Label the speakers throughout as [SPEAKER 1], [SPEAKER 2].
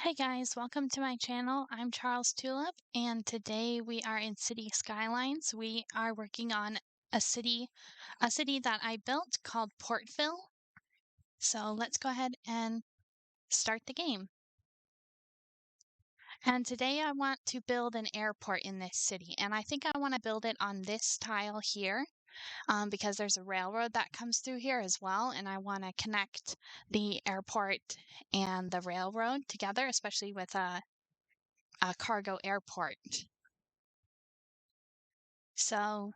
[SPEAKER 1] Hey guys, welcome to my channel. I'm Charles Tulip, and today we are in City Skylines. We are working on a city that I built called Portville. So let's go ahead and start the game. And today I want to build an airport in this city, and I think I want to build it on this tile here, because there's a railroad that comes through here as well, and I want to connect the airport and the railroad together, especially with a cargo airport. So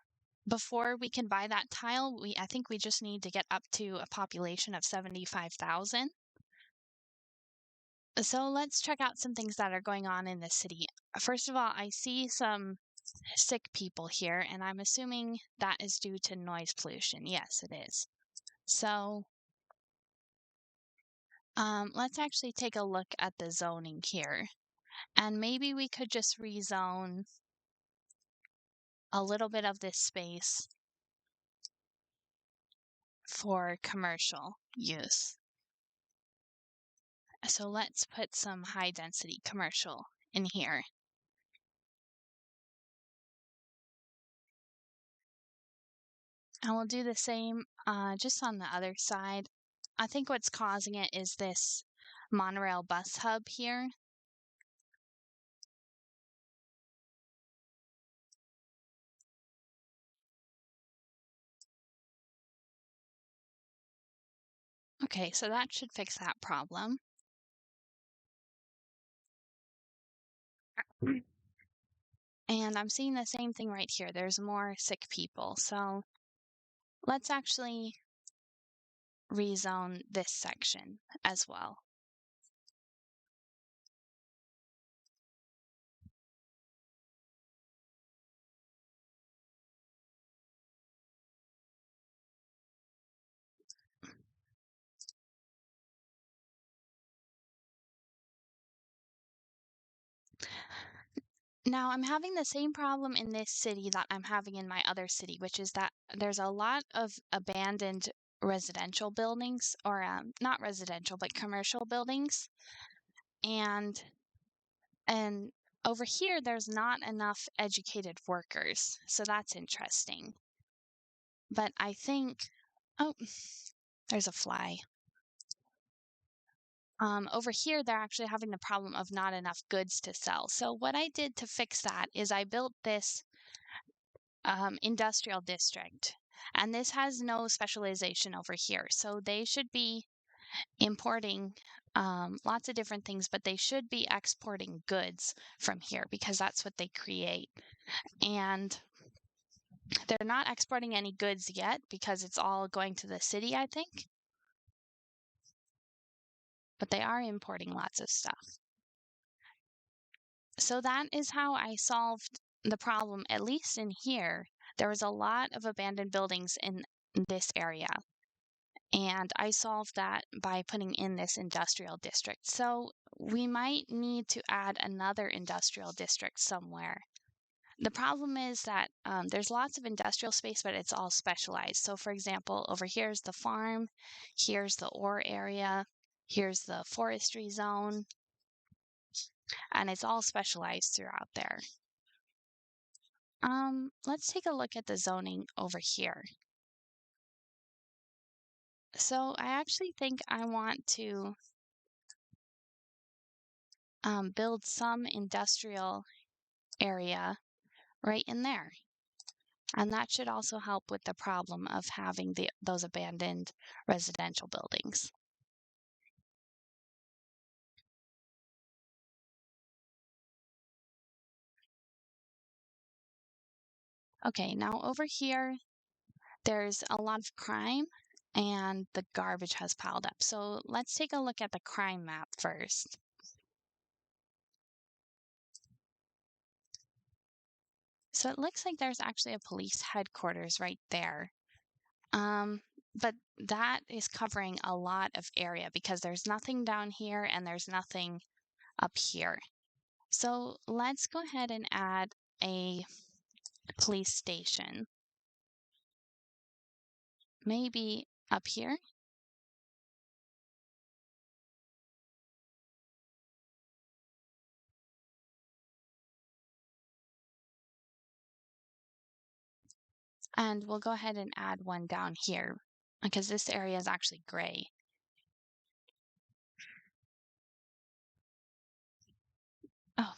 [SPEAKER 1] before we can buy that tile, I think we just need to get up to a population of 75,000. So let's check out some things that are going on in the city. First of all, I see some sick people here, and I'm assuming that is due to noise pollution. Yes, it is. So let's actually take a look at the zoning here. And maybe we could just rezone a little bit of this space for commercial use. So let's put some high density commercial in here. And we'll do the same just on the other side. I think what's causing it is this monorail bus hub here. Okay, so that should fix that problem. And I'm seeing the same thing right here. There's more sick people. So let's actually rezone this section as well. Now, I'm having the same problem in this city that I'm having in my other city, which is that there's a lot of abandoned residential buildings, or not residential, but commercial buildings. And and over here, there's not enough educated workers. So that's interesting. But I think, oh, there's a fly. Over here, they're actually having the problem of not enough goods to sell. So what I did to fix that is I built this industrial district. And this has no specialization over here. So they should be importing lots of different things, but they should be exporting goods from here because that's what they create. And they're not exporting any goods yet because it's all going to the city, I think. But they are importing lots of stuff. So that is how I solved the problem, at least in here. There was a lot of abandoned buildings in this area. And I solved that by putting in this industrial district. So we might need to add another industrial district somewhere. The problem is that there's lots of industrial space, but it's all specialized. So for example, over here's the farm, here's the ore area, here's the forestry zone, and it's all specialized throughout there. Let's take a look at the zoning over here. So I actually think I want to build some industrial area right in there. And that should also help with the problem of having those abandoned residential buildings. Okay, now over here, there's a lot of crime and the garbage has piled up. So let's take a look at the crime map first. So it looks like there's actually a police headquarters right there. But that is covering a lot of area because there's nothing down here and there's nothing up here. So let's go ahead and add a police station. Maybe up here. And we'll go ahead and add one down here because this area is actually gray. Oh.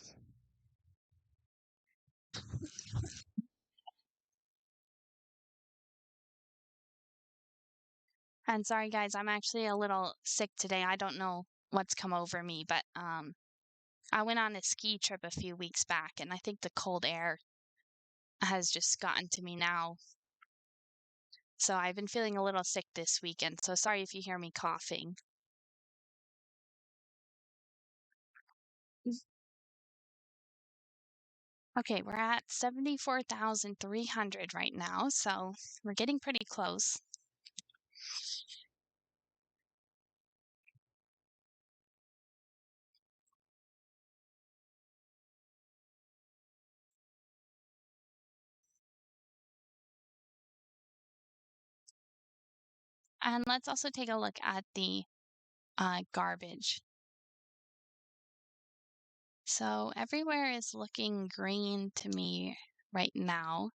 [SPEAKER 1] And sorry guys, I'm actually a little sick today. I don't know what's come over me, but I went on a ski trip a few weeks back and I think the cold air has just gotten to me now. So I've been feeling a little sick this weekend. So sorry if you hear me coughing. Okay, we're at 74,300 right now, so we're getting pretty close. And let's also take a look at the garbage. So everywhere is looking green to me right now.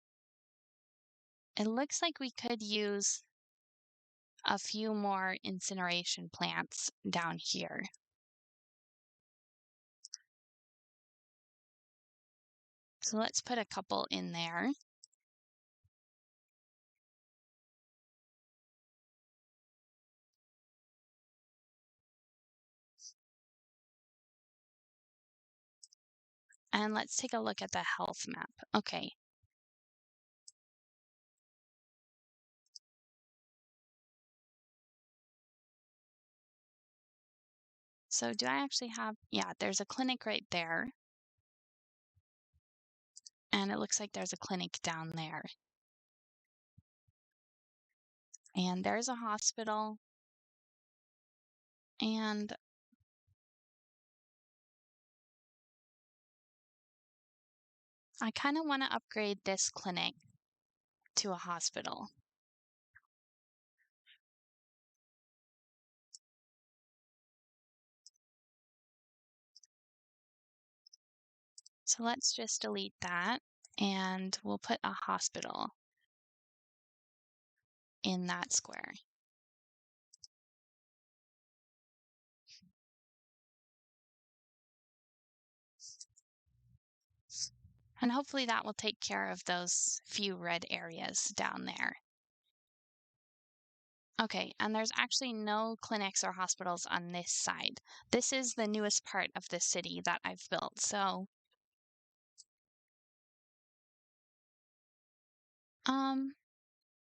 [SPEAKER 1] It looks like we could use a few more incineration plants down here. So let's put a couple in there. And let's take a look at the health map. Okay. So do I actually have, yeah, there's a clinic right there. And it looks like there's a clinic down there. And there's a hospital. And I kind of want to upgrade this clinic to a hospital. So let's just delete that and we'll put a hospital in that square. And hopefully that will take care of those few red areas down there. Okay, and there's actually no clinics or hospitals on this side. This is the newest part of the city that I've built, so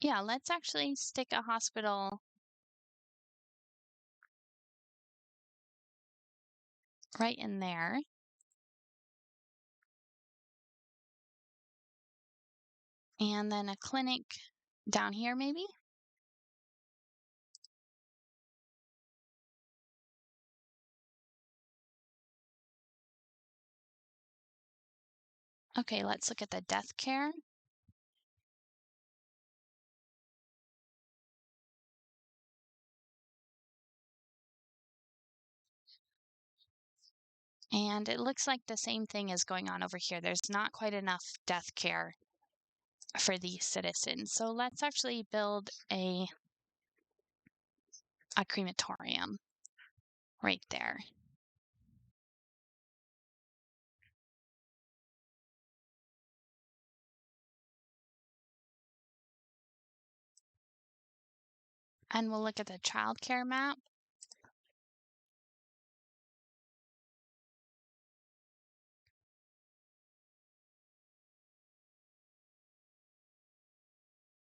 [SPEAKER 1] yeah, let's actually stick a hospital right in there. And then a clinic down here, maybe? Okay, let's look at the death care. And it looks like the same thing is going on over here. There's not quite enough death care for these citizens. So let's actually build a crematorium right there. And we'll look at the childcare map.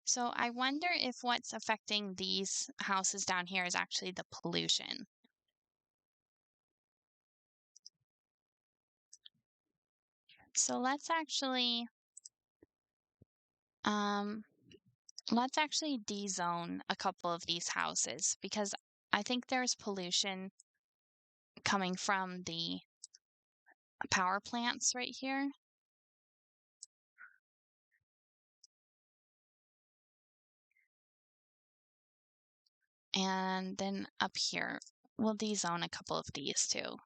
[SPEAKER 1] So I wonder if what's affecting these houses down here is actually the pollution. So let's actually dezone a couple of these houses because I think there's pollution coming from the power plants right here. And then up here, we'll dezone a couple of these too.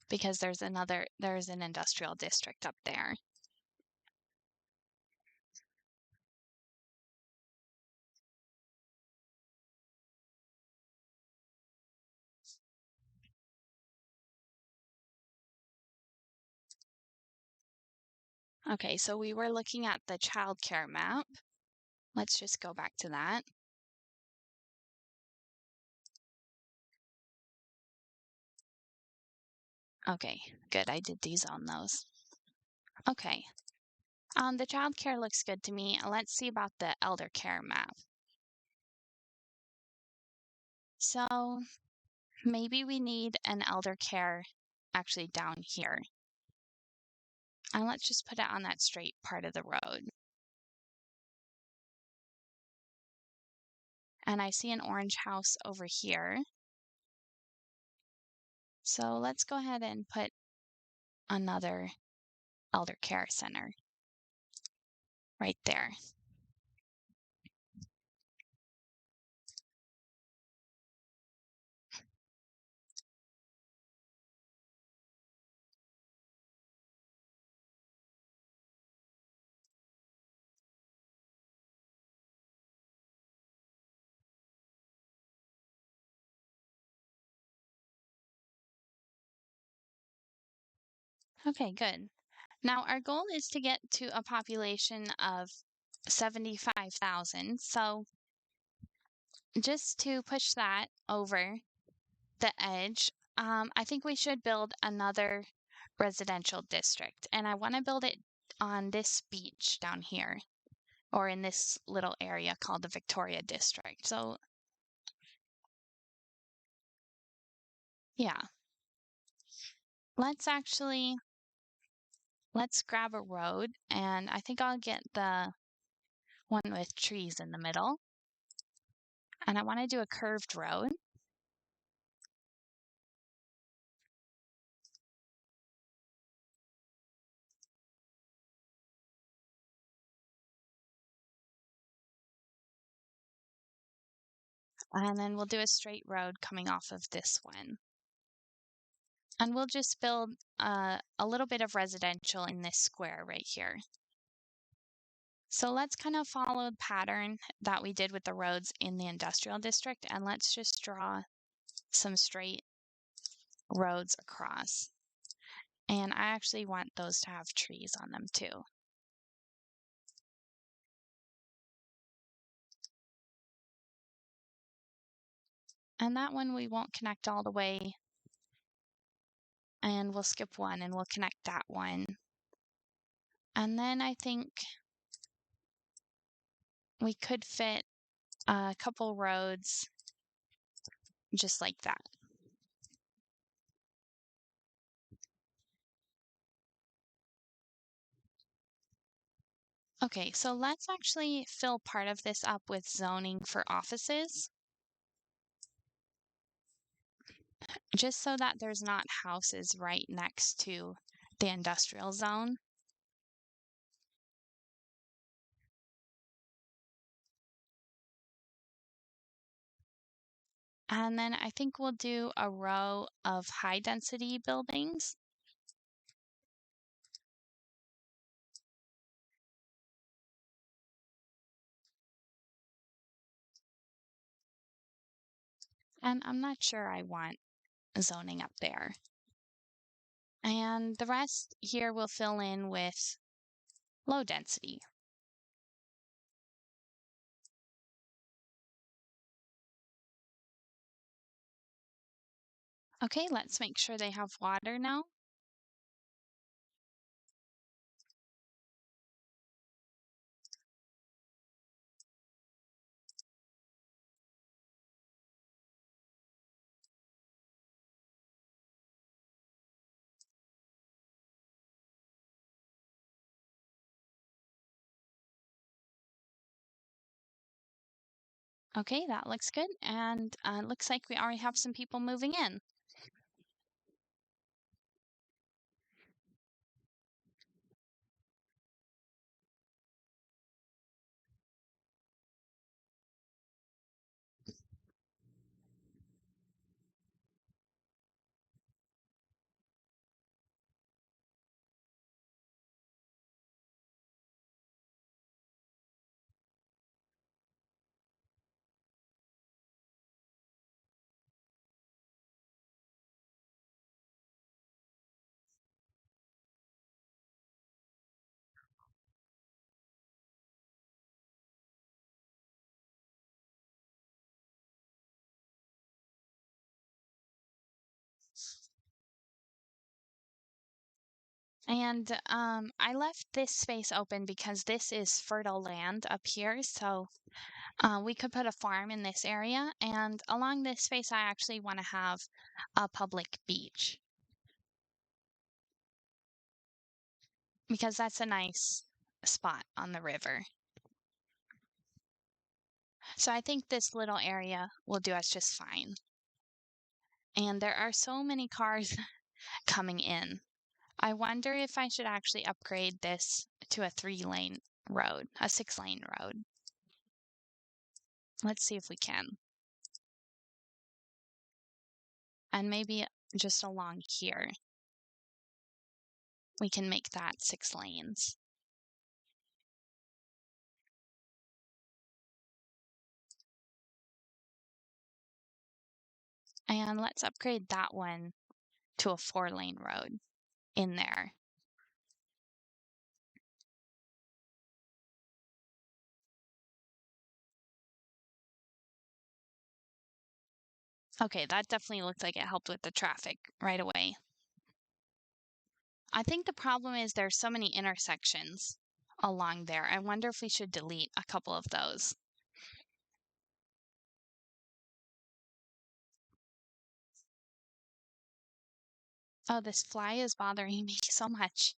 [SPEAKER 1] because there's an industrial district up there. Okay, so we were looking at the childcare map. Let's just go back to that. Okay, good. I did dezone those. Okay. The childcare looks good to me. Let's see about the elder care map. So maybe we need an elder care actually down here. And let's just put it on that straight part of the road. And I see an orange house over here. So let's go ahead and put another elder care center right there. Okay, good. Now our goal is to get to a population of 75,000. So just to push that over the edge, I think we should build another residential district. And I want to build it on this beach down here, or in this little area called the Victoria District. So, yeah. Let's grab a road, and I think I'll get the one with trees in the middle. And I want to do a curved road. And then we'll do a straight road coming off of this one. And we'll just build a little bit of residential in this square right here. So let's kind of follow the pattern that we did with the roads in the industrial district, and let's just draw some straight roads across. And I actually want those to have trees on them too. And that one we won't connect all the way, and we'll skip one and we'll connect that one. And then I think we could fit a couple roads just like that. Okay, so let's actually fill part of this up with zoning for offices, just so that there's not houses right next to the industrial zone. And then I think we'll do a row of high density buildings. And I'm not sure I want zoning up there. And the rest here we'll fill in with low density. Okay, let's make sure they have water now. Okay, that looks good. And looks like we already have some people moving in. And I left this space open because this is fertile land up here, so we could put a farm in this area. And along this space, I actually want to have a public beach because that's a nice spot on the river. So I think this little area will do us just fine. And there are so many cars coming in. I wonder if I should actually upgrade this to a 3-lane road, a 6-lane road. Let's see if we can. And maybe just along here, we can make that 6 lanes. And let's upgrade that one to a 4-lane road in there. Okay, that definitely looked like it helped with the traffic right away. I think the problem is there's so many intersections along there. I wonder if we should delete a couple of those. Oh, this fly is bothering me so much.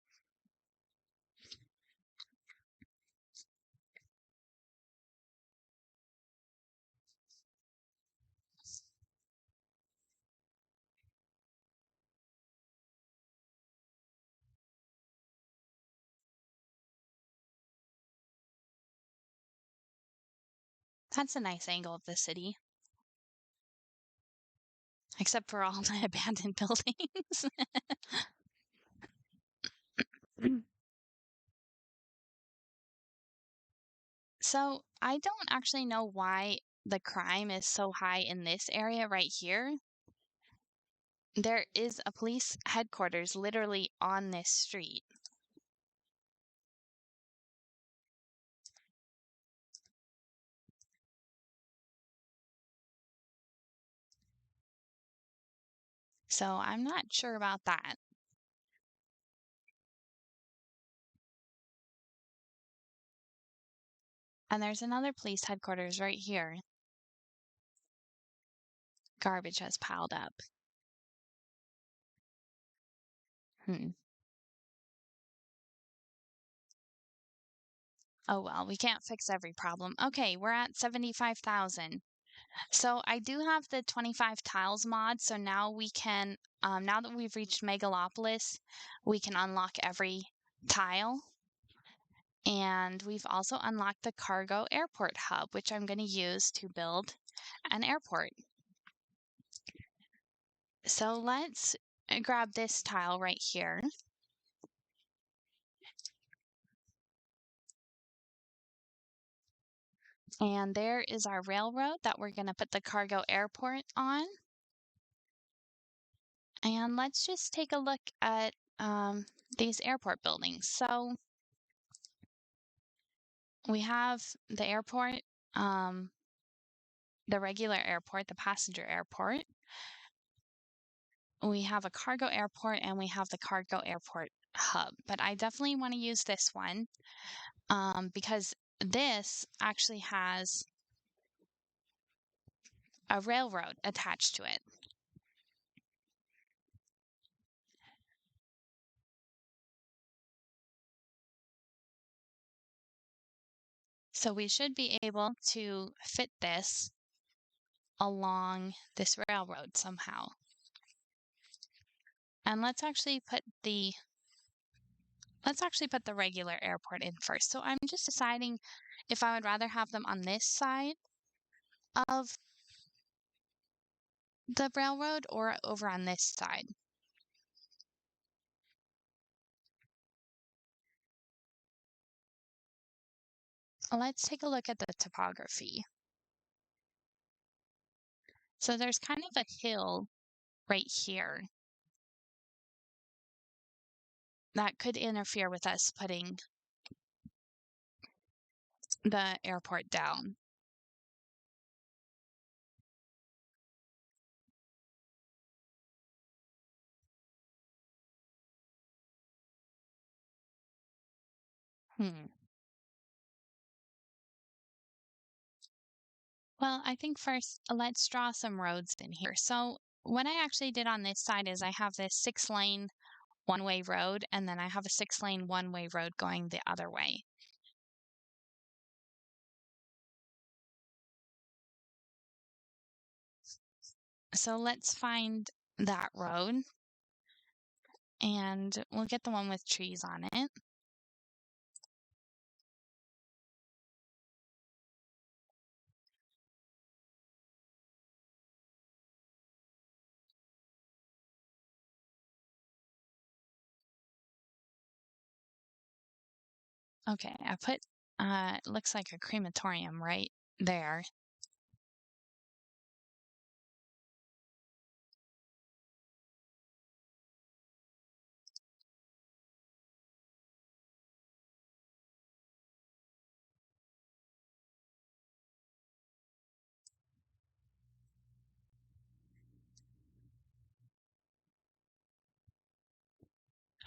[SPEAKER 1] That's a nice angle of the city. Except for all the abandoned buildings. So I don't actually know why the crime is so high in this area right here. There is a police headquarters literally on this street. So I'm not sure about that. And there's another police headquarters right here. Garbage has piled up. Hmm. Oh well, we can't fix every problem. Okay, we're at 75,000. So I do have the 25 tiles mod, so now we can, now that we've reached Megalopolis, we can unlock every tile. And we've also unlocked the cargo airport hub, which I'm going to use to build an airport. So let's grab this tile right here. And there is our railroad that we're going to put the cargo airport on. And let's just take a look at these airport buildings. So we have the airport, the regular airport, the passenger airport. We have a cargo airport and we have the cargo airport hub. But I definitely want to use this one because this actually has a railroad attached to it. So we should be able to fit this along this railroad somehow. And let's actually put the regular airport in first. So I'm just deciding if I would rather have them on this side of the railroad or over on this side. Let's take a look at the topography. So there's kind of a hill right here that could interfere with us putting the airport down. Hmm. Well, I think first let's draw some roads in here. So what I actually did on this side is I have this 6-lane one-way road, and then I have a 6-lane one-way road going the other way. So let's find that road, and we'll get the one with trees on it. Okay, I put, it looks like a crematorium right there.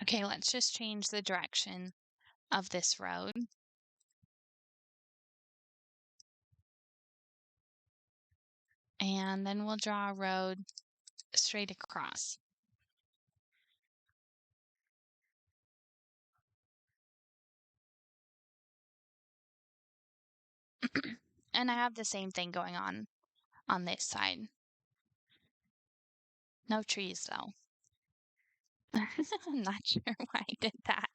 [SPEAKER 1] Okay, let's just change the direction of this road. And then we'll draw a road straight across. And I have the same thing going on this side. No trees though. I'm not sure why I did that.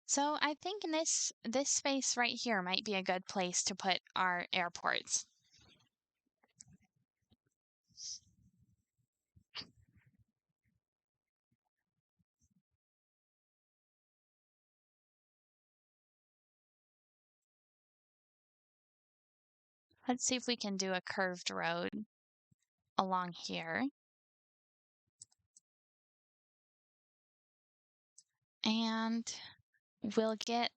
[SPEAKER 1] So I think in this space right here might be a good place to put our airports. Let's see if we can do a curved road along here. And we'll get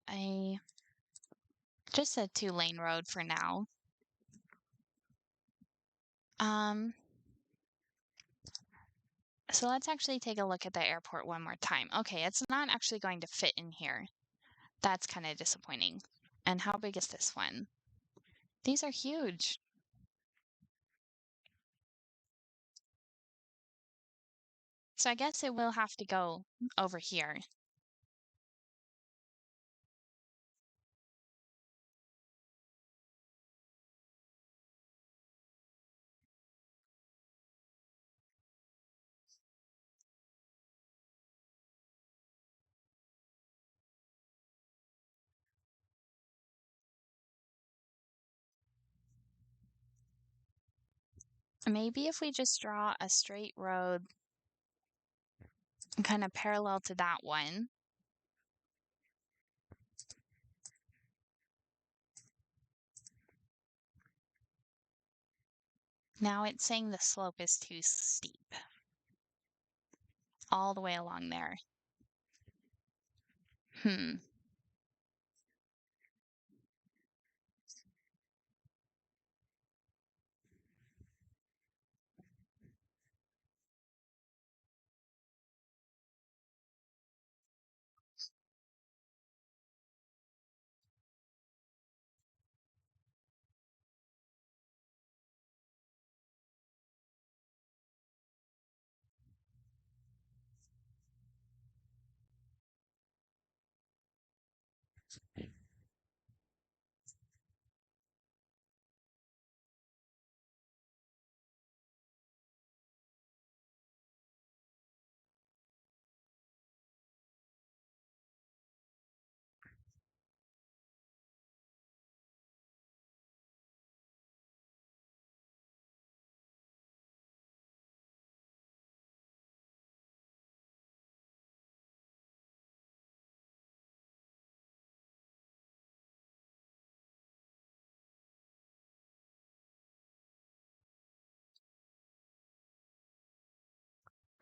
[SPEAKER 1] just a 2-lane road for now. So let's actually take a look at the airport one more time. Okay, it's not actually going to fit in here. That's kind of disappointing. And how big is this one? These are huge. So I guess it will have to go over here. Maybe if we just draw a straight road kind of parallel to that one. Now it's saying the slope is too steep. All the way along there. Hmm.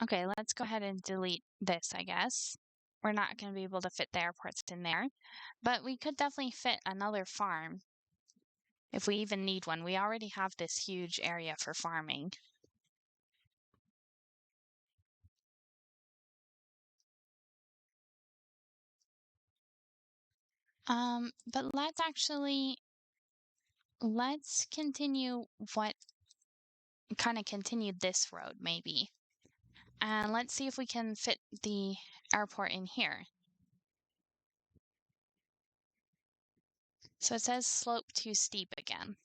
[SPEAKER 1] Okay, let's go ahead and delete this, I guess. we're not going to be able to fit the airports in there, but we could definitely fit another farm if we even need one. We already have this huge area for farming. But let's continue kind of continue this road maybe. And let's see if we can fit the airport in here. So it says slope too steep again.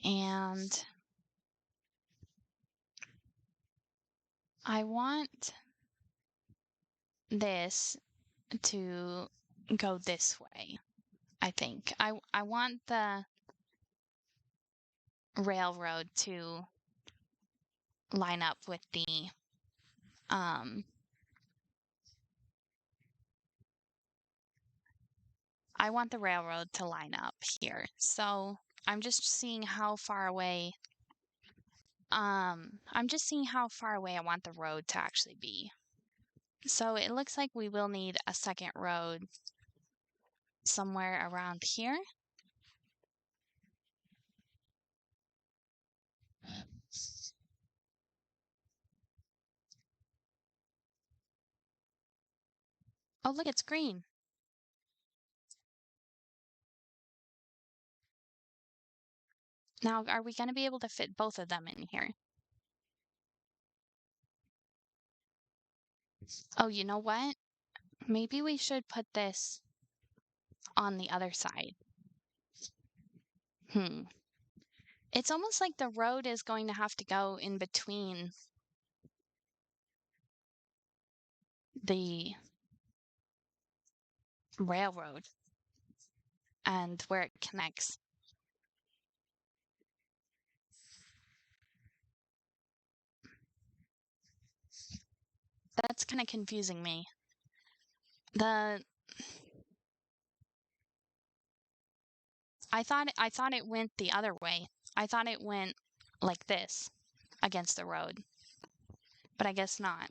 [SPEAKER 1] And I want this to go this way, I think. I want the railroad to line up with the I want the railroad to line up here. So I'm just seeing how far away I'm just seeing how far away I want the road to actually be. So it looks like we will need a second road somewhere around here. Oh, look, it's green. Now, are we going to be able to fit both of them in here? Oh, you know what? Maybe we should put this on the other side. It's almost like the road is going to have to go in between the railroad and where it connects. That's kind of confusing me. I thought it went the other way. I thought it went like this against the road. But I guess not.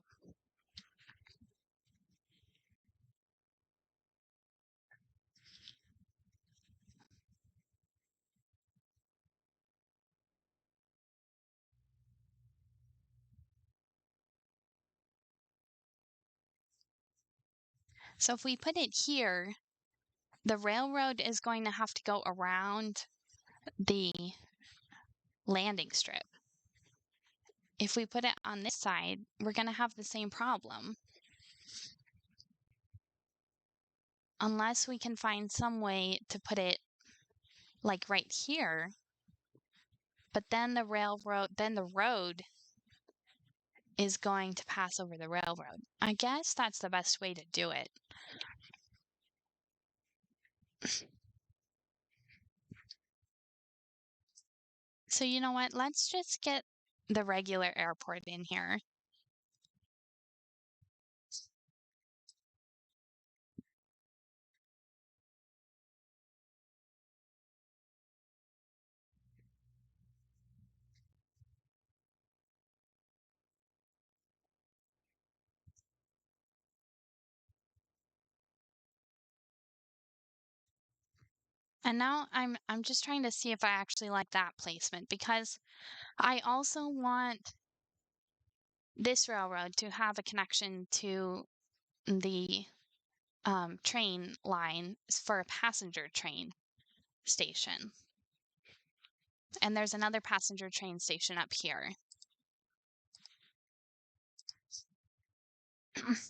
[SPEAKER 1] So if we put it here, the railroad is going to have to go around the landing strip. If we put it on this side, we're going to have the same problem. Unless we can find some way to put it like right here. But then the road is going to pass over the railroad. I guess that's the best way to do it. So you know what? Let's just get the regular airport in here. And now I'm just trying to see if I actually like that placement, because I also want this railroad to have a connection to the train line for a passenger train station. And there's another passenger train station up here.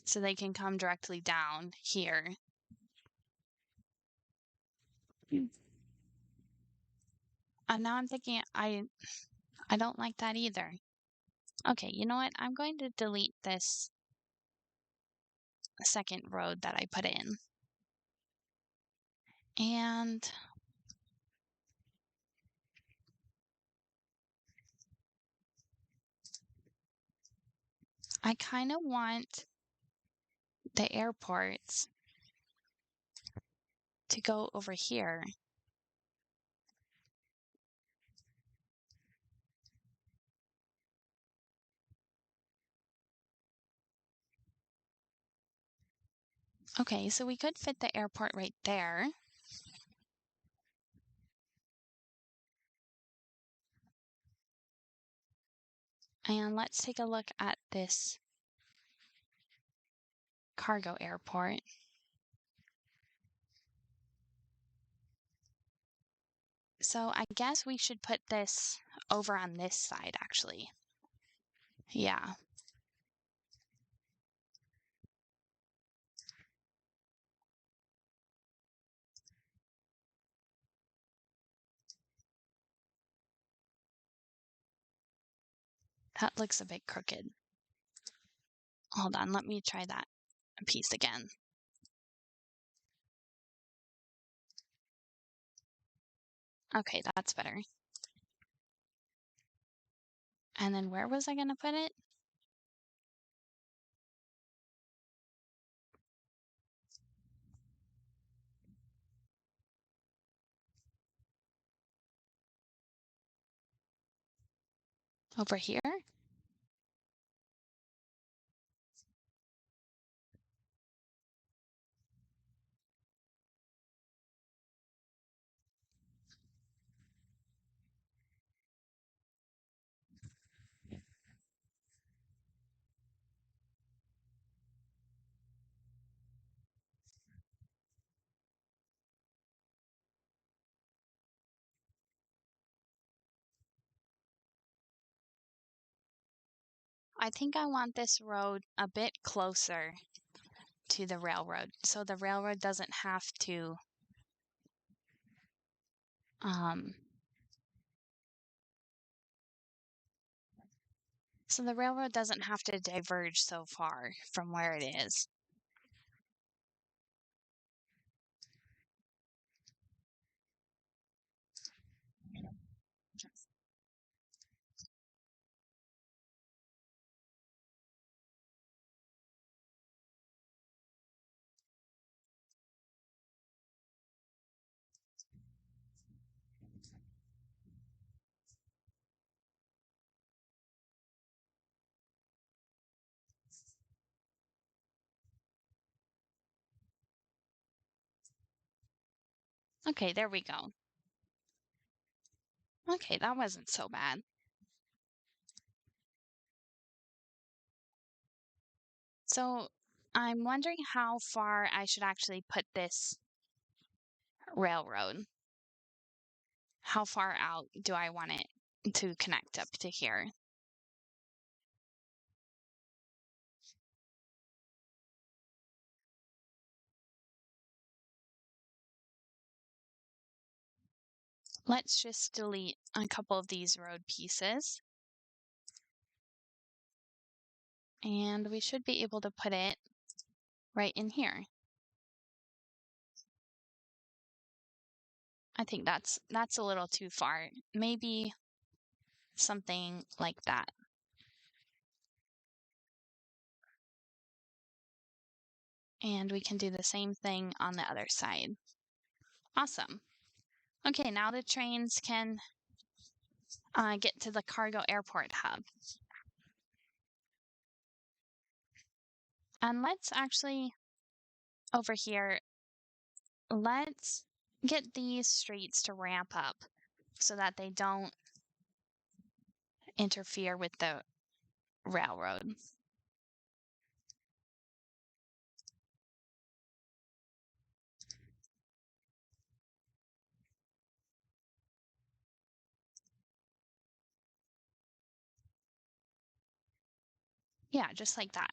[SPEAKER 1] So they can come directly down here. And now I'm thinking I don't like that either. Okay, you know what? I'm going to delete this second road that I put in. And I kind of want the airports to go over here. Okay, so we could fit the airport right there. And let's take a look at this cargo airport. So I guess we should put this over on this side, actually. Yeah. That looks a bit crooked. Hold on, let me try that piece again. Okay, that's better. And then where was I going to put it? Over here? I think I want this road a bit closer to the railroad, so the railroad doesn't have to um so the railroad doesn't have to diverge so far from where it is. Okay, there we go. Okay, that wasn't so bad. So I'm wondering how far I should actually put this railroad. How far out do I want it to connect up to here? Let's just delete a couple of these road pieces. And we should be able to put it right in here. I think that's a little too far. Maybe something like that. And we can do the same thing on the other side. Awesome. Okay, now the trains can get to the cargo airport hub. And let's actually, over here, let's get these streets to ramp up so that they don't interfere with the railroad. Yeah, just like that.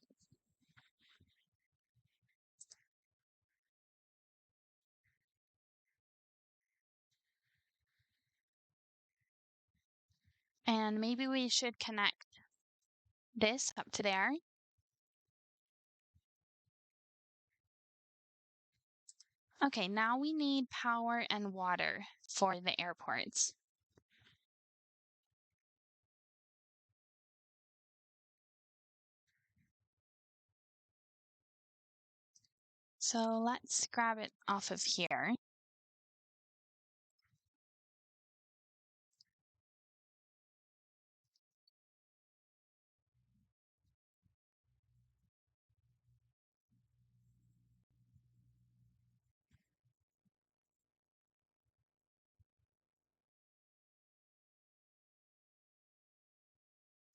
[SPEAKER 1] And maybe we should connect this up to there. Okay, now we need power and water for the airports. So let's grab it off of here.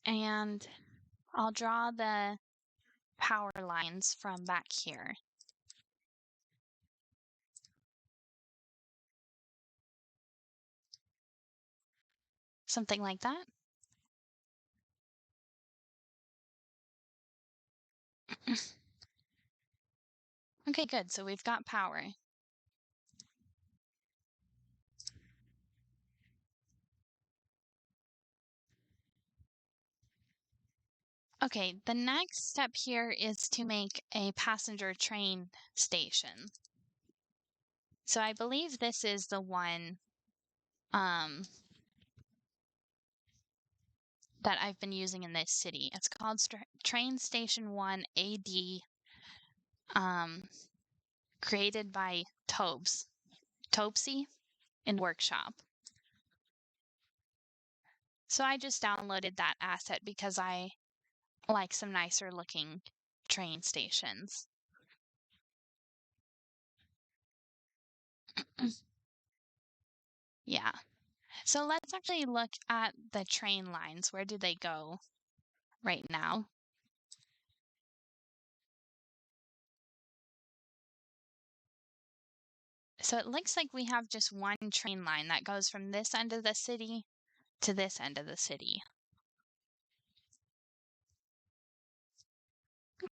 [SPEAKER 1] And I'll draw the power lines from back here. Something like that. Okay, good. So we've got power. Okay, the next step here is to make a passenger train station. So I believe this is the one that I've been using in this city. It's called Train Station 1 AD, created by Topsy in Workshop. So I just downloaded that asset because I like some nicer looking train stations. Yeah. So let's actually look at the train lines. Where do they go right now? So it looks like we have just one train line that goes from this end of the city to this end of the city.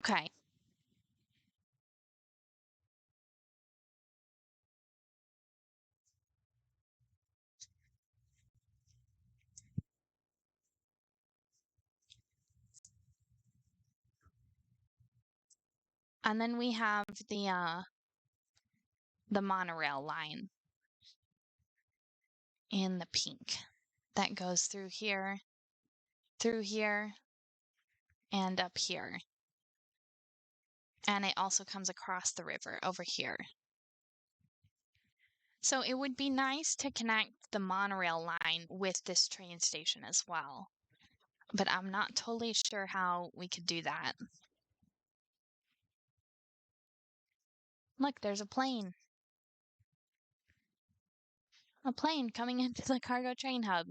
[SPEAKER 1] Okay. And then we have the monorail line in the pink that goes through here, and up here. And it also comes across the river over here. So it would be nice to connect the monorail line with this train station as well. But I'm not totally sure how we could do that. Look, there's a plane. A plane coming into the cargo train hub.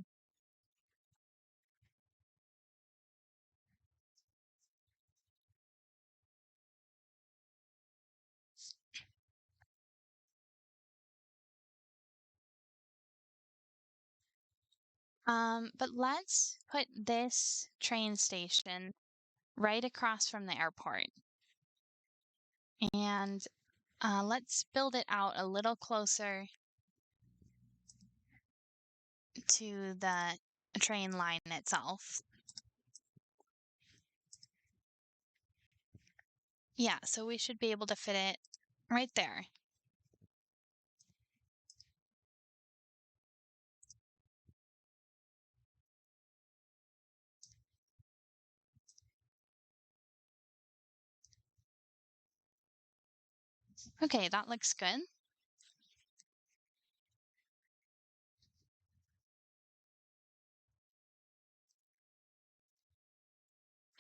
[SPEAKER 1] But let's put this train station right across from the airport. And let's build it out a little closer to the train line itself. Yeah, so we should be able to fit it right there. Okay, that looks good.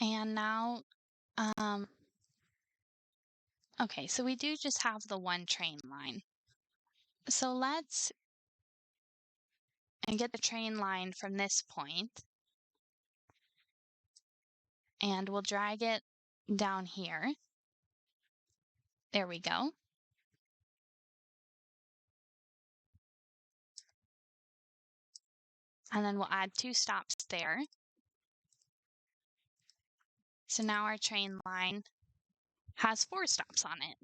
[SPEAKER 1] And now, okay, so we do just have the one train line. So let's get the train line from this point, and we'll drag it down here. There we go. And then we'll add 2 stops there. So now our train line has 4 stops on it.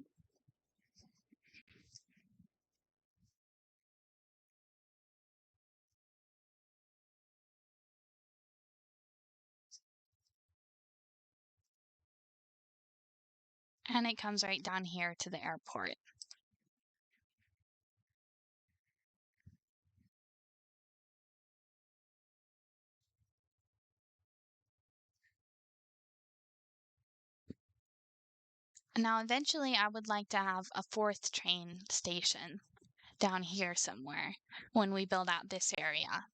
[SPEAKER 1] And it comes right down here to the airport. Now, eventually, I would like to have a 4th train station down here somewhere when we build out this area.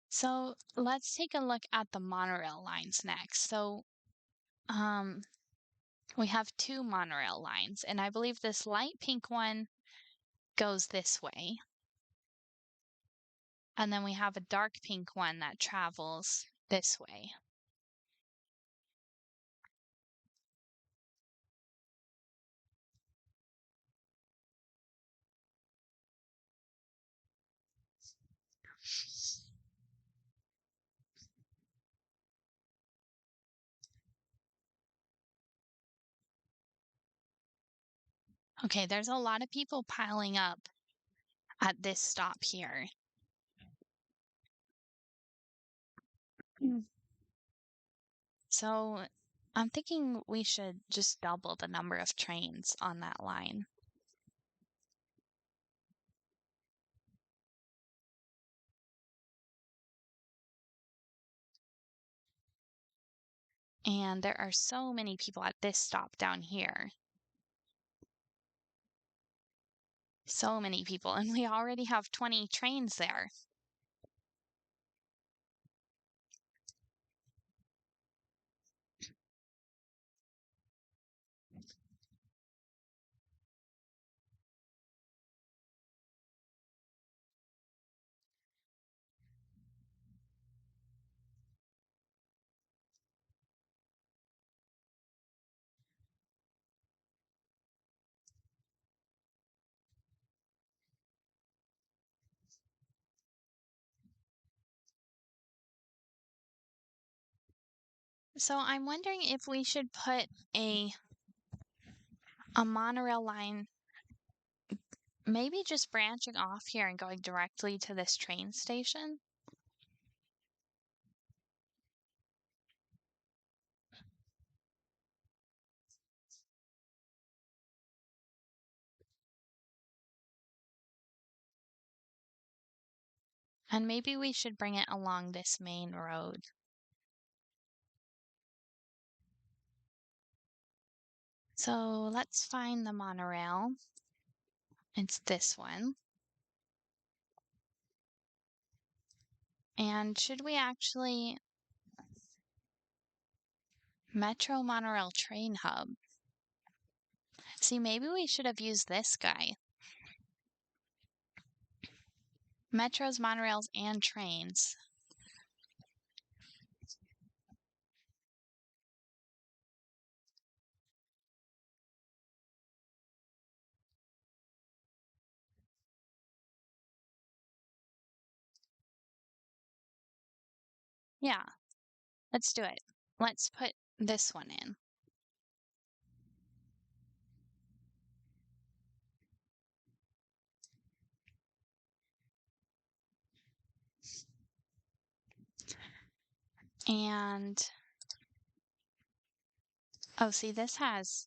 [SPEAKER 1] So let's take a look at the monorail lines next. So we have 2 monorail lines, and I believe this light pink one goes this way. And then we have a dark pink one that travels this way. Okay, there's a lot of people piling up at this stop here. So I'm thinking we should just double the number of trains on that line. And there are so many people at this stop down here. So many people, and we already have 20 trains there. So I'm wondering if we should put a monorail line maybe just branching off here and going directly to this train station. And maybe we should bring it along this main road. So let's find the monorail. It's this one. And should we actually... Metro Monorail Train Hub. See, maybe we should have used this guy. Metros, monorails, and trains. Yeah, let's do it. Let's put this one in. And, oh, see, this has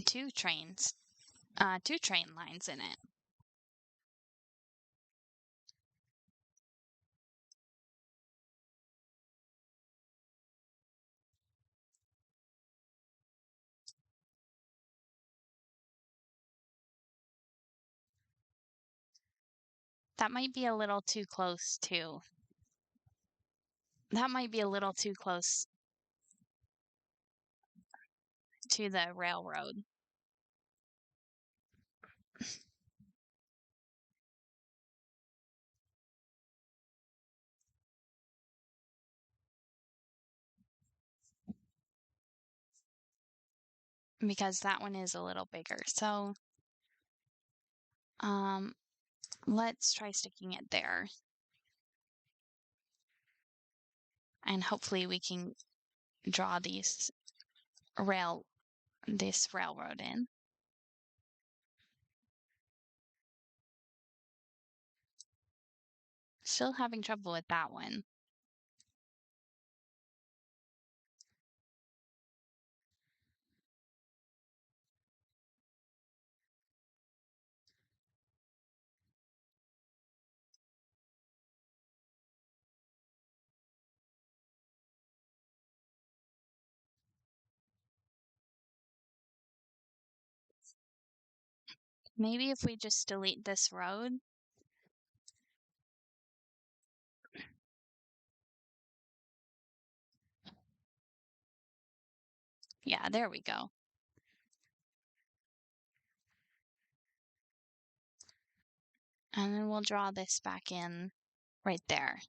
[SPEAKER 1] two train lines in it. That might be a little too close too. That might be a little too close to the railroad. Because that one is a little bigger. So, let's try sticking it there. And hopefully we can draw this railroad in. Still having trouble with that one. Maybe if we just delete this road. Yeah, there we go. And then we'll draw this back in right there.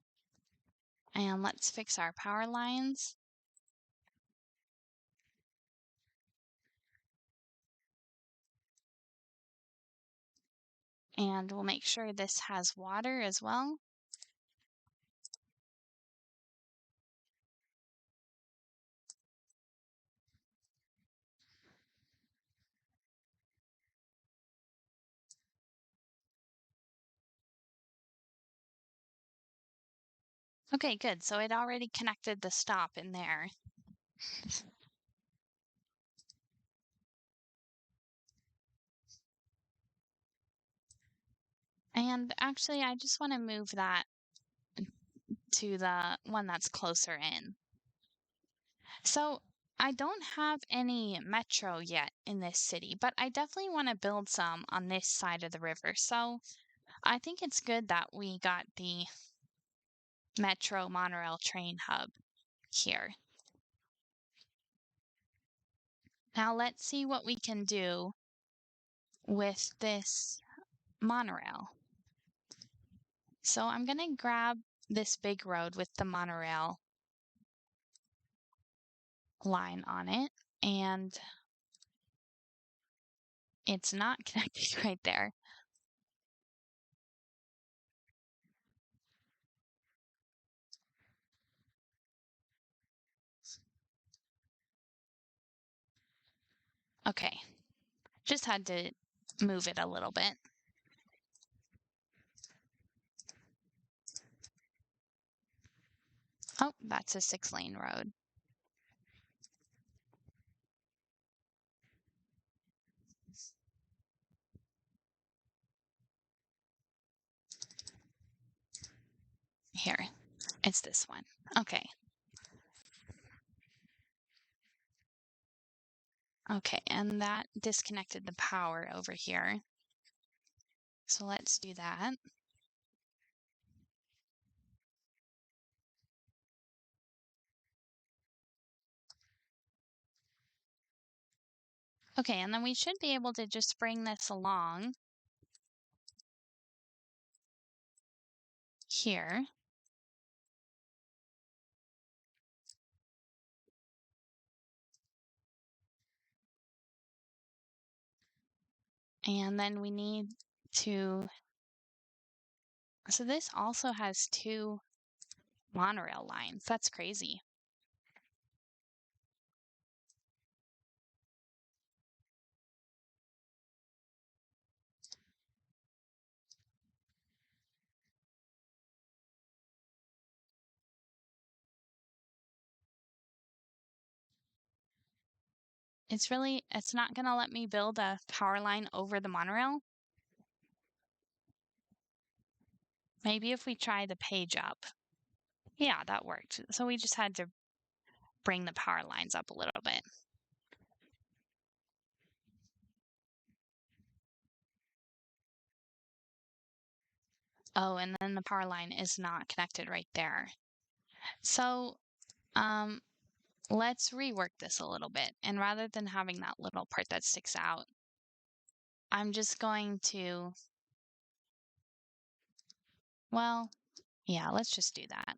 [SPEAKER 1] And let's fix our power lines. And we'll make sure this has water as well. Okay, good. So it already connected the stop in there. And actually, I just want to move that to the one that's closer in. So I don't have any metro yet in this city, but I definitely want to build some on this side of the river. So I think it's good that we got the metro monorail train hub here. Now let's see what we can do with this monorail. So I'm going to grab this big road with the monorail line on it, and it's not connected right there. Okay, just had to move it a little bit. Oh, that's a 6-lane road. Here, it's this one. Okay. Okay, and that disconnected the power over here. So let's do that. Okay, and then we should be able to just bring this along here. And then we need to, so this also has 2 monorail lines. That's crazy. It's not gonna let me build a power line over the monorail. Maybe if we try the page up. Yeah, that worked. So we just had to bring the power lines up a little bit. Oh, and then the power line is not connected right there. So, let's rework this a little bit. And rather than having that little part that sticks out, I'm just going to, well, yeah, let's just do that.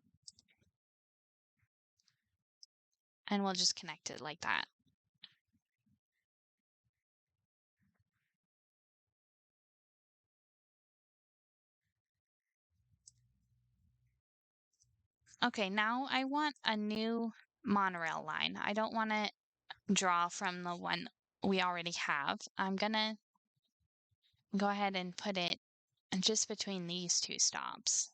[SPEAKER 1] And we'll just connect it like that. Okay, now I want a new monorail line. I don't want to draw from the one we already have. I'm gonna go ahead and put it just between these 2 stops.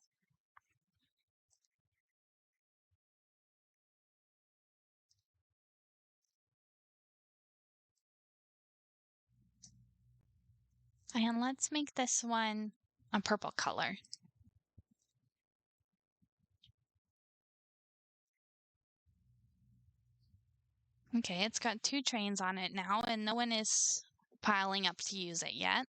[SPEAKER 1] And let's make this one a purple color. Okay, it's got 2 trains on it now, and no one is piling up to use it yet.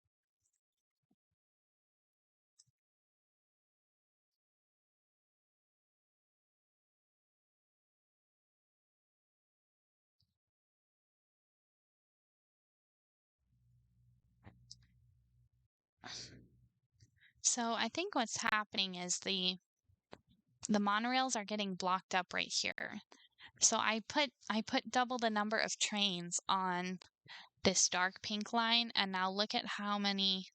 [SPEAKER 1] So I think what's happening is the monorails are getting blocked up right here. So I put double the number of trains on this dark pink line, and now look at how many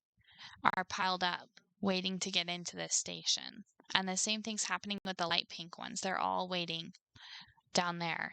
[SPEAKER 1] are piled up waiting to get into this station. And the same thing's happening with the light pink ones. They're all waiting down there.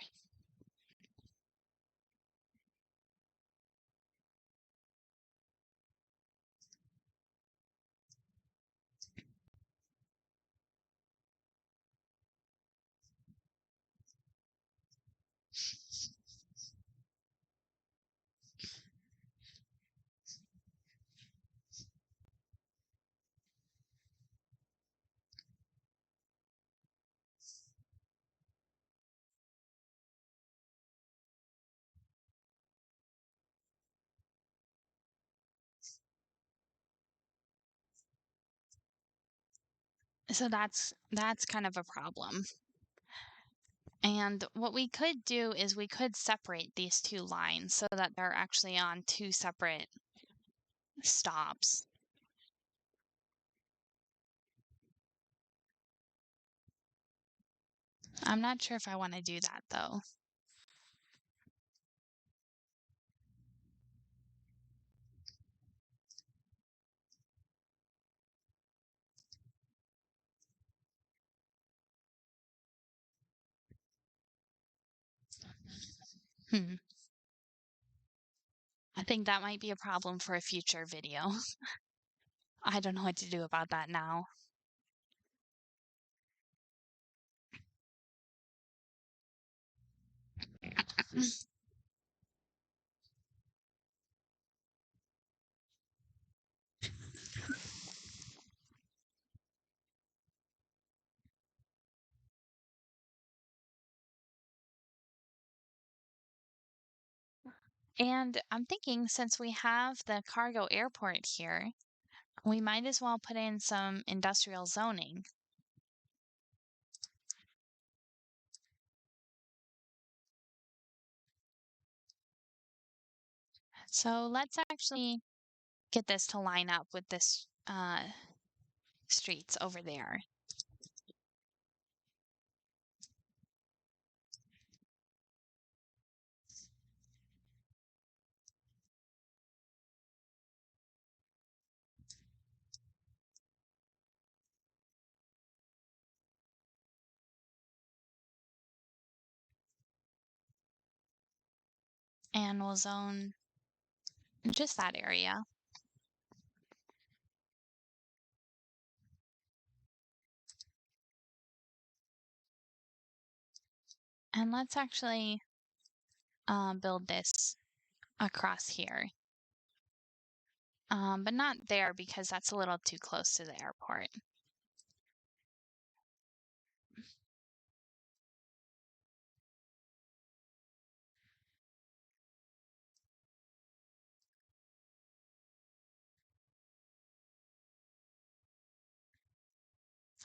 [SPEAKER 1] So that's kind of a problem. And what we could do is we could separate these two lines so that they're actually on two separate stops. I'm not sure if I want to do that though. Hmm. I think that might be a problem for a future video. I don't know what to do about that now. And I'm thinking since we have the cargo airport here, we might as well put in some industrial zoning. So let's actually get this to line up with this streets over there. And we'll zone just that area. And let's actually build this across here. But not there because that's a little too close to the airport.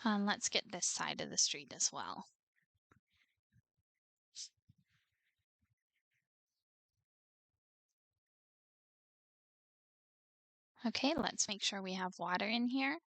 [SPEAKER 1] Let's get this side of the street as well. Okay, let's make sure we have water in here.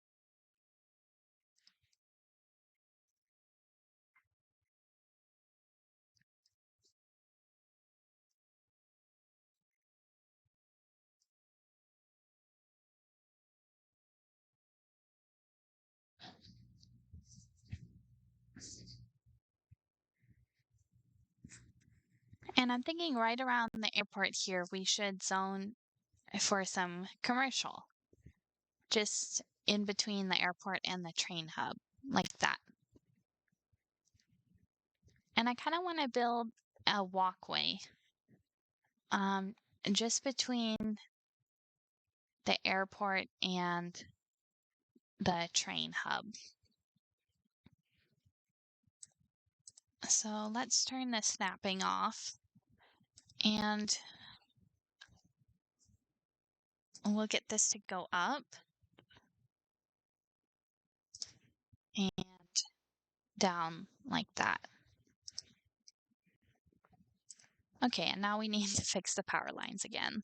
[SPEAKER 1] And I'm thinking right around the airport here, we should zone for some commercial, just in between the airport and the train hub, like that. And I kind of want to build a walkway um, just between the airport and the train hub. So let's turn the snapping off and we'll get this to go up and down like that. Okay, and now we need to fix the power lines again.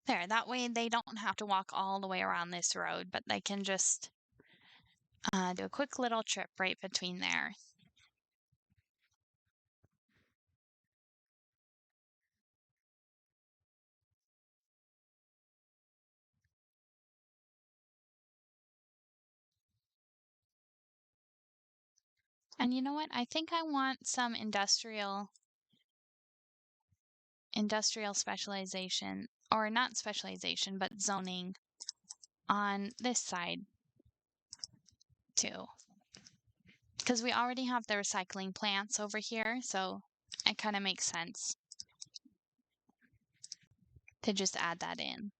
[SPEAKER 1] There, that way they don't have to walk all the way around this road, but they can just do a quick little trip right between there. And you know what? I think I want some industrial specialization, or not specialization, but zoning on this side too. Because we already have the recycling plants over here, so it kind of makes sense to just add that in.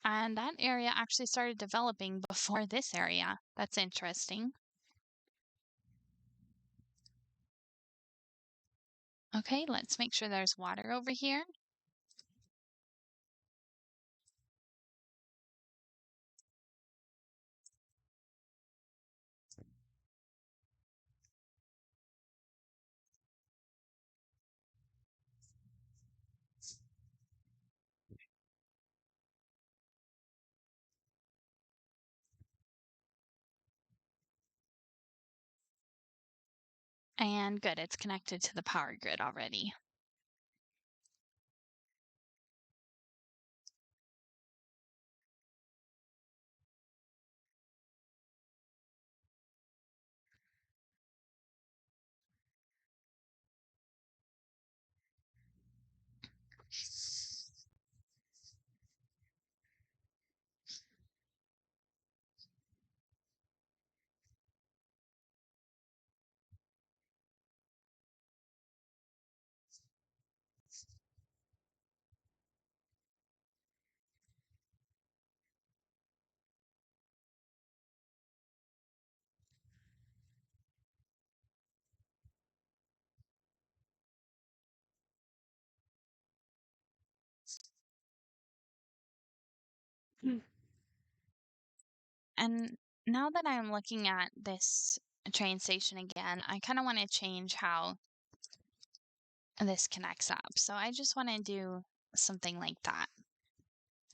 [SPEAKER 1] And that area actually started developing before this area. That's interesting. Okay, let's make sure there's water over here. And good, it's connected to the power grid already. And now that I'm looking at this train station again, I kind of want to change how this connects up. So I just want to do something like that.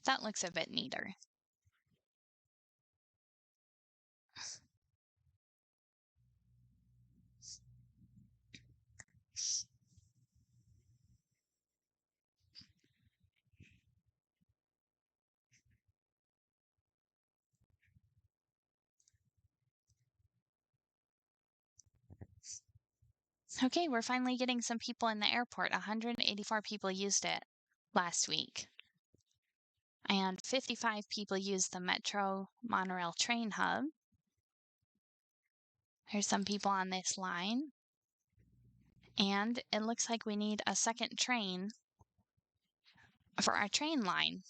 [SPEAKER 1] That looks a bit neater. Okay, we're finally getting some people in the airport. 184 people used it last week. And 55 people used the Metro monorail train hub. There's some people on this line. And it looks like we need a second train for our train line.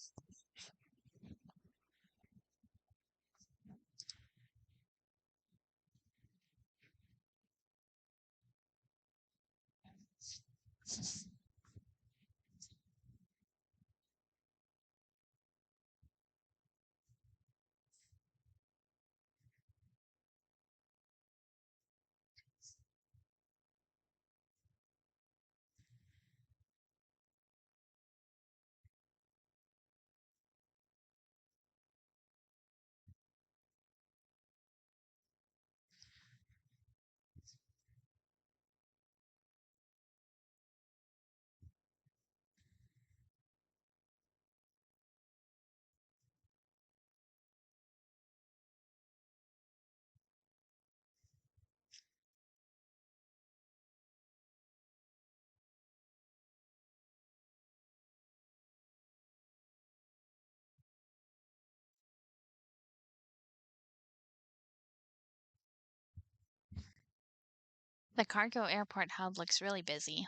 [SPEAKER 1] The cargo airport hub looks really busy.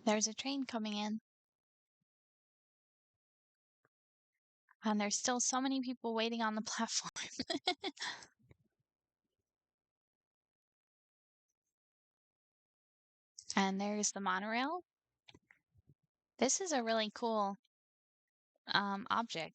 [SPEAKER 1] There's a train coming in. And there's still so many people waiting on the platform. And there's the monorail. This is a really cool object.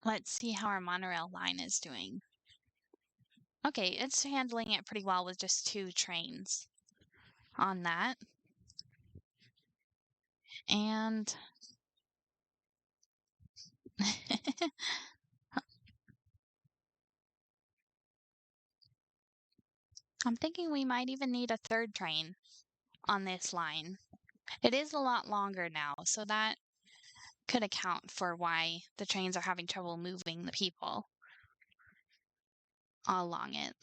[SPEAKER 1] Let's see how our monorail line is doing. Okay, it's handling it pretty well with just 2 trains on that. And I'm thinking we might even need a 3rd train on this line. It is a lot longer now, so that could account for why the trains are having trouble moving the people all along it.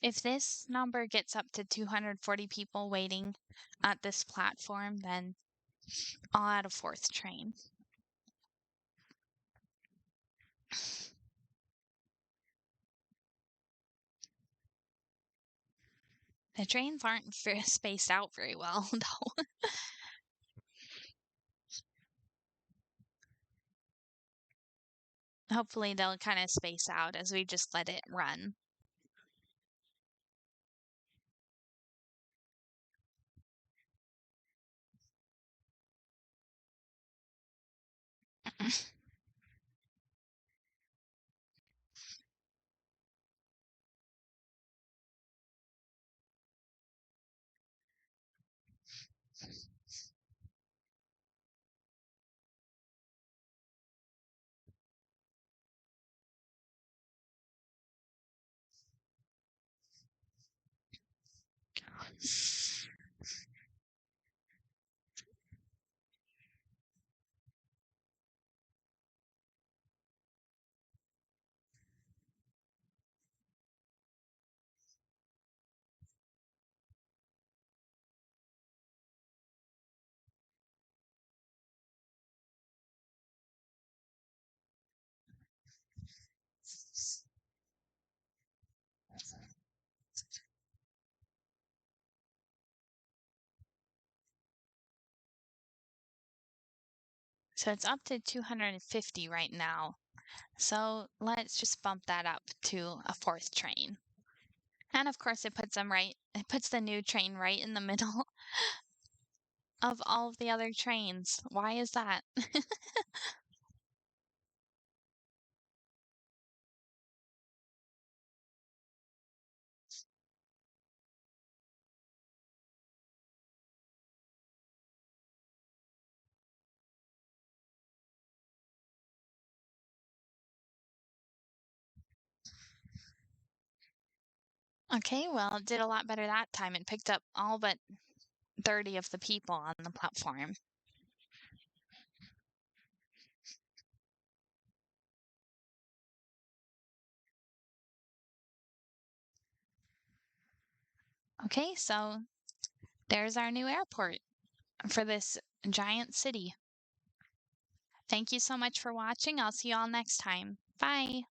[SPEAKER 1] If this number gets up to 240 people waiting at this platform, then I'll add a 4th train. The trains aren't spaced out very well, though. Hopefully they'll kind of space out as we just let it run. So it's up to 250 right now. So let's just bump that up to a fourth train. And of course it puts the new train right in the middle of all of the other trains. Why is that? Okay, well, it did a lot better that time. It picked up all but 30 of the people on the platform. Okay, so there's our new airport for this giant city. Thank you so much for watching. I'll see you all next time. Bye.